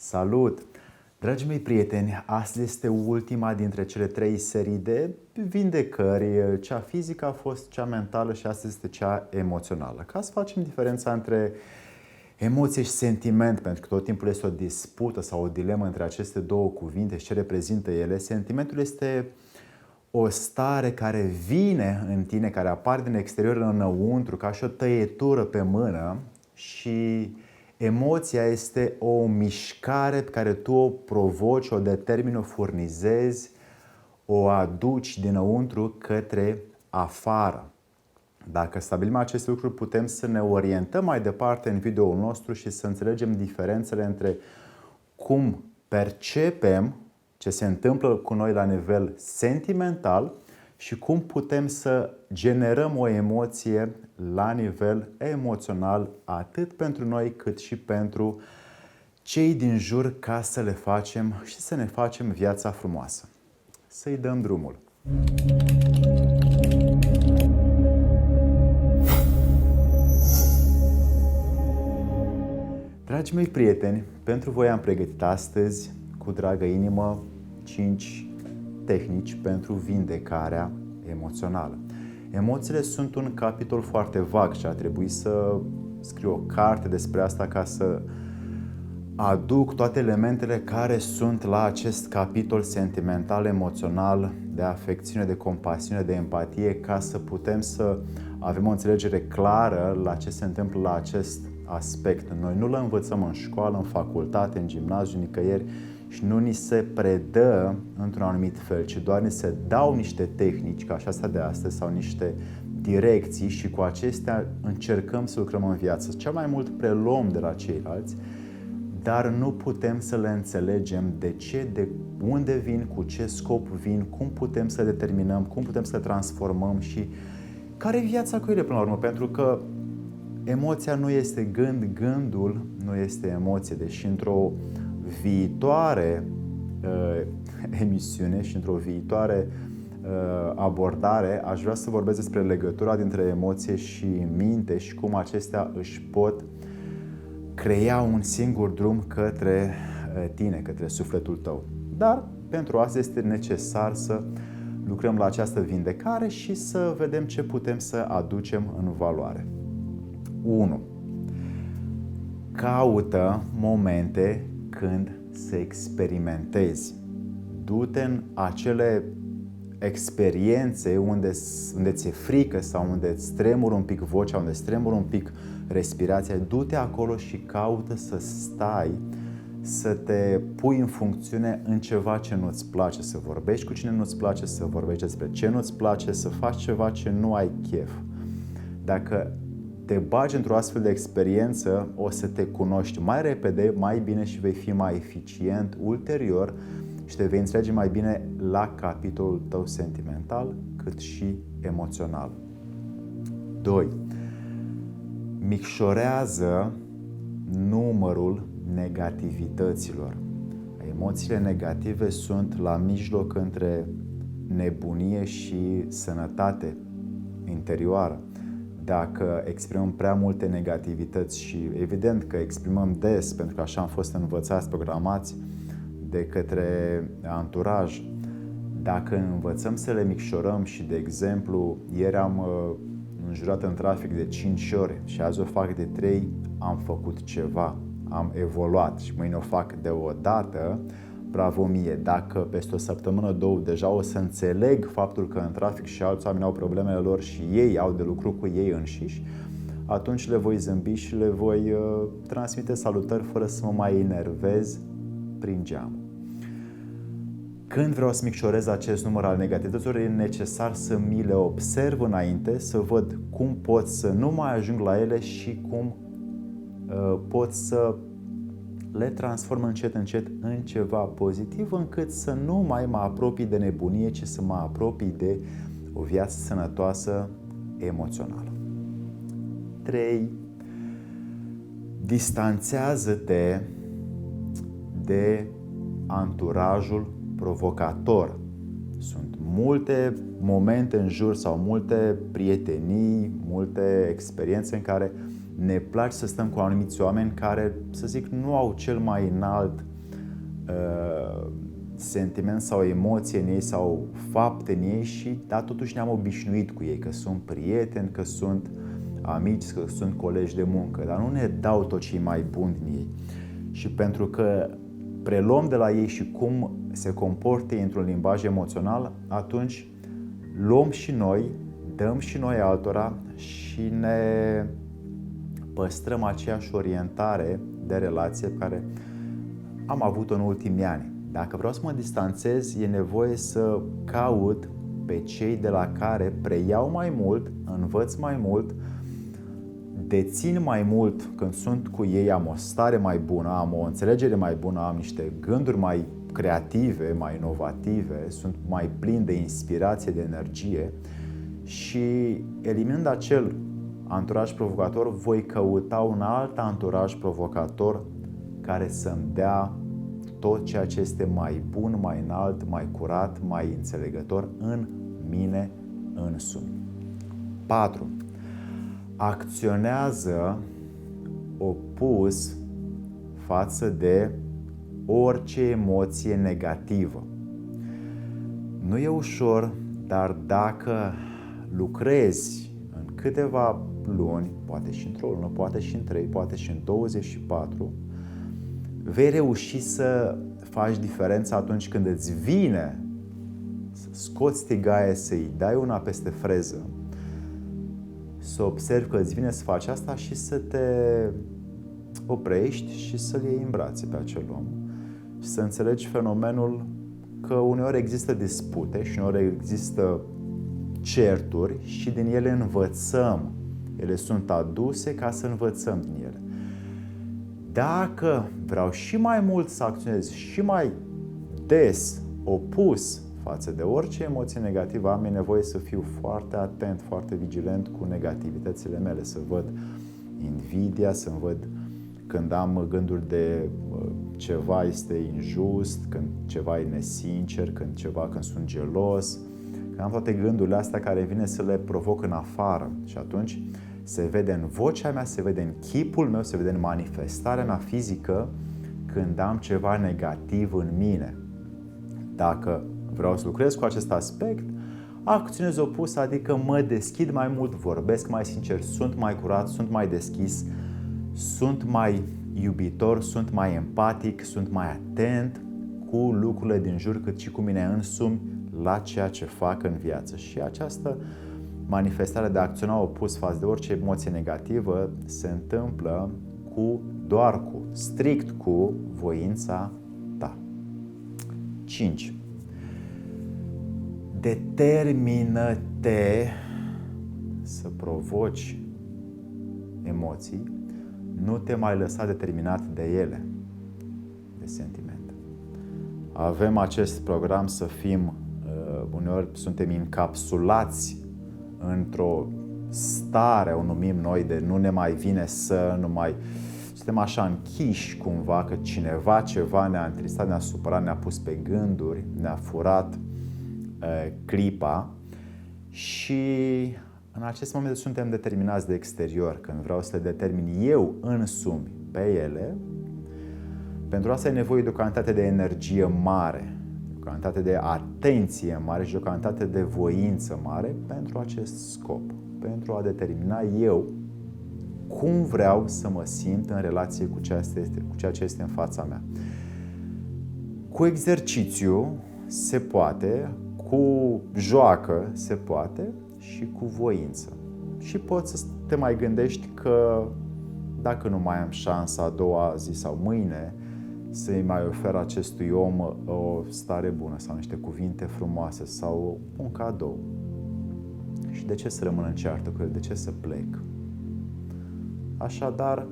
Salut! Dragii mei prieteni, astăzi este ultima dintre cele 3 serii de vindecări. Cea fizică a fost cea mentală și astăzi este cea emoțională. Ca să facem diferența între emoție și sentiment, pentru că tot timpul este o dispută sau o dilemă între aceste două cuvinte și ce reprezintă ele. Sentimentul este o stare care vine în tine, care apare din exterior înăuntru, ca și o tăietură pe mână, și emoția este o mișcare pe care tu o provoci, o determini, o furnizezi, o aduci dinăuntru către afară. Dacă stabilim aceste lucruri, putem să ne orientăm mai departe în videoul nostru și să înțelegem diferențele între cum percepem ce se întâmplă cu noi la nivel sentimental și cum putem să generăm o emoție la nivel emoțional, atât pentru noi cât și pentru cei din jur, ca să le facem și să ne facem viața frumoasă. Să-i dăm drumul! Dragii mei prieteni, pentru voi am pregătit astăzi, cu dragă inimă, 5 tehnici pentru vindecarea emoțională. Emoțiile sunt un capitol foarte vag și ar trebui să scriu o carte despre asta ca să aduc toate elementele care sunt la acest capitol sentimental, emoțional, de afecțiune, de compasiune, de empatie, ca să putem să avem o înțelegere clară la ce se întâmplă la acest aspect. Noi nu le învățăm în școală, în facultate, în gimnaziu, nicăieri, și nu ni se predă într-un anumit fel, ci doar ni se dau niște tehnici, ca așa de astăzi, sau niște direcții și cu acestea încercăm să lucrăm în viață. Cel mai mult preluăm de la ceilalți, dar nu putem să le înțelegem de ce, de unde vin, cu ce scop vin, cum putem să determinăm, cum putem să le transformăm și care e viața cu ele până la urmă, pentru că emoția nu este gând, gândul nu este emoție, deși într-o viitoare emisiune și într-o viitoare abordare aș vrea să vorbesc despre legătura dintre emoție și minte și cum acestea își pot crea un singur drum către tine, către sufletul tău. Dar pentru asta este necesar să lucrăm la această vindecare și să vedem ce putem să aducem în valoare. 1. Caută momente când să experimentezi. Du-te în acele experiențe unde ți-e frică sau unde îți tremură un pic vocea, unde îți tremură un pic respirația. Du-te acolo și caută să stai, să te pui în funcțiune în ceva ce nu-ți place, să vorbești cu cine nu-ți place, să vorbești despre ce nu-ți place, să faci ceva ce nu ai chef. Dacă te bagi într-o astfel de experiență, o să te cunoști mai repede, mai bine și vei fi mai eficient ulterior și te vei înțelege mai bine la capitolul tău sentimental cât și emoțional. 2. Micșorează numărul negativităților. Emoțiile negative sunt la mijloc între nebunie și sănătate interioară. Dacă exprimăm prea multe negativități și evident că exprimăm des, pentru că așa am fost învățați, programați de către anturaj, dacă învățăm să le micșorăm și, de exemplu, ieri am înjurat în trafic de 5 ori și azi o fac de 3, am făcut ceva, am evoluat și mâine o fac de o dată, bravo mie. Dacă peste o săptămână, 2, deja o să înțeleg faptul că în trafic și alți oameni au problemele lor și ei au de lucru cu ei înșiși, atunci le voi zâmbi și le voi transmite salutări fără să mă mai enervez prin geam. Când vreau să micșorez acest număr al negativităților, e necesar să mi le observ înainte, să văd cum pot să nu mai ajung la ele și cum pot să le transform încet, încet în ceva pozitiv, încât să nu mai mă apropii de nebunie, ci să mă apropii de o viață sănătoasă emoțională. 3. Distanțează-te de anturajul provocator. Sunt multe momente în jur sau multe prietenii, multe experiențe în care ne place să stăm cu anumiți oameni care, să zic, nu au cel mai înalt sentiment sau emoție în ei sau fapte în ei dar totuși ne-am obișnuit cu ei, că sunt prieteni, că sunt amici, că sunt colegi de muncă, dar nu ne dau tot ce e mai bun din ei. Și pentru că preluăm de la ei și cum se comportă ei într-un limbaj emoțional, atunci luăm și noi, dăm și noi altora și ne păstrăm aceeași orientare de relație pe care am avut-o în ultimii ani. Dacă vreau să mă distanțez, e nevoie să caut pe cei de la care preiau mai mult, învăț mai mult, dețin mai mult când sunt cu ei, am o stare mai bună, am o înțelegere mai bună, am niște gânduri mai creative, mai inovative, sunt mai plin de inspirație, de energie și eliminând acel anturaj provocator, voi căuta un alt anturaj provocator care să-mi dea tot ceea ce este mai bun, mai înalt, mai curat, mai înțelegător în mine însumi. 4. Acționează opus față de orice emoție negativă. Nu e ușor, dar dacă lucrezi în câteva luni, poate și într-o lună, poate și în 3, poate și în 24, vei reuși să faci diferența atunci când îți vine să scoți tigaie, să-i dai una peste freză, să observi că îți vine să faci asta și să te oprești și să-l iei în brațe pe acel om și să înțelegi fenomenul că uneori există dispute și uneori există certuri și din ele învățăm. Ele sunt aduse ca să învățăm din ele. Dacă vreau și mai mult să acționez și mai des opus față de orice emoție negativă, am nevoie să fiu foarte atent, foarte vigilent cu negativitățile mele, să văd invidia, să văd când am gânduri de ceva este injust, când ceva e nesincer, când sunt gelos, când am toate gândurile astea care vine să le provoc în afară și atunci se vede în vocea mea, se vede în chipul meu, se vede în manifestarea mea fizică când am ceva negativ în mine. Dacă vreau să lucrez cu acest aspect, acționez opus, adică mă deschid mai mult, vorbesc mai sincer, sunt mai curat, sunt mai deschis, sunt mai iubitor, sunt mai empatic, sunt mai atent cu lucrurile din jur, cât și cu mine însumi la ceea ce fac în viață. Și această manifestare de a acționa opus față de orice emoție negativă se întâmplă strict cu voința ta. 5. Determină-te să provoci emoții, nu te mai lăsa determinat de ele, de sentimente. Avem acest program să fim, uneori suntem încapsulați într-o stare, o numim noi, de nu ne mai vine suntem așa închiși cumva că cineva, ceva ne-a întristat, ne-a supărat, ne-a pus pe gânduri, ne-a furat clipa și în acest moment suntem determinați de exterior. Când vreau să le determin eu însumi pe ele, pentru asta e nevoie de o cantitate de energie mare, o cantitate de atenție mare și o cantitate de voință mare pentru acest scop, pentru a determina eu cum vreau să mă simt în relație cu ceea ce este în fața mea. Cu exercițiu se poate, cu joacă se poate și cu voință. Și poți să te mai gândești că dacă nu mai am șansa a doua zi sau mâine să-i mai ofer acestui om o stare bună sau niște cuvinte frumoase sau un cadou. Și de ce să rămân în ceartă cu el? De ce să plec? Așadar,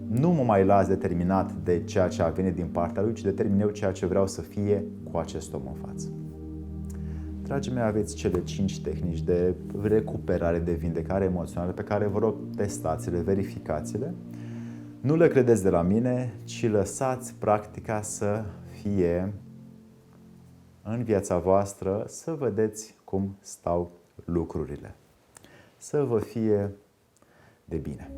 nu mă mai las determinat de ceea ce a venit din partea lui, ci determin eu ceea ce vreau să fie cu acest om în față. Dragii mei, aveți cele 5 tehnici de recuperare, de vindecare emoțională pe care vă rog testați-le, verificați-le. Nu le credeți de la mine, ci lăsați practica să fie în viața voastră, să vedeți cum stau lucrurile. Să vă fie de bine.